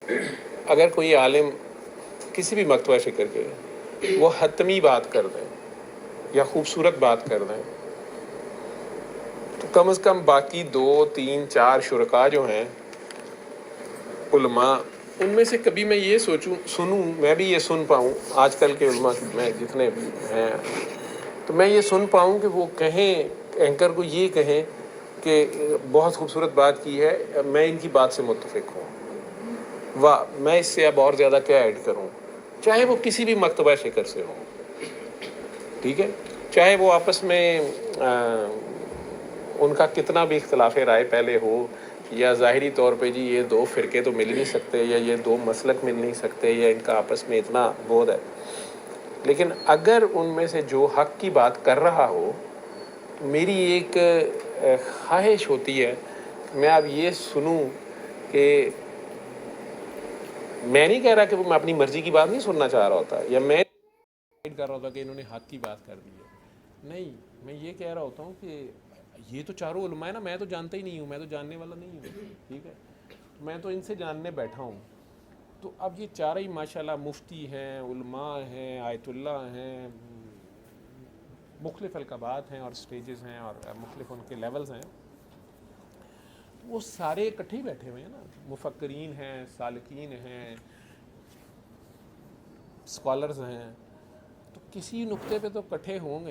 اگر کوئی عالم کسی بھی مکتبہ فکر کے وہ حتمی بات کر دیں یا خوبصورت بات کر دیں تو کم از کم باقی 2 3 4 شرکاء جو ہیں علماء، ان میں سے کبھی میں یہ سنوں، میں بھی یہ سن پاؤں، آج کل کے علماء میں جتنے بھی ہیں تو میں یہ سن پاؤں کہ وہ کہیں، اینکر کو یہ کہیں کہ بہت خوبصورت بات کی ہے، میں ان کی بات سے متفق ہوں، واہ میں اس سے اب اور زیادہ کیا ایڈ کروں، چاہے وہ کسی بھی مکتبہ فکر سے ہو، ٹھیک ہے، چاہے وہ آپس میں ان کا کتنا بھی اختلاف رائے پہلے ہو، یا ظاہری طور پہ جی یہ 2 فرقے تو مل نہیں سکتے، یا یہ 2 مسلک مل نہیں سکتے، یا ان کا آپس میں اتنا بودھ ہے، لیکن اگر ان میں سے جو حق کی بات کر رہا ہو، تو میری ایک خواہش ہوتی ہے میں اب یہ سنوں کہ میں نہیں کہہ رہا کہ میں اپنی مرضی کی بات نہیں سننا چاہ رہا ہوتا، یا میں کر رہا ہوتا کہ انہوں نے حق کی بات کر دی ہے، نہیں، میں یہ کہہ رہا ہوتا ہوں کہ یہ تو چاروں علماء ہے نا، میں تو جانتا ہی نہیں ہوں، میں تو جاننے والا نہیں ہوں، ٹھیک ہے، میں تو ان سے جاننے بیٹھا ہوں، تو اب یہ چاروں ہی ماشاءاللہ مفتی ہیں، علماء ہیں، آیت اللہ ہیں، مختلف القابات ہیں اور سٹیجز ہیں اور مختلف ان کے لیولز ہیں، وہ سارے اکٹھے ہی بیٹھے ہوئے ہیں نا، مفکرین ہیں، سالکین ہیں، اسکالرز ہیں، تو کسی نقطے پہ تو اکٹھے ہوں گے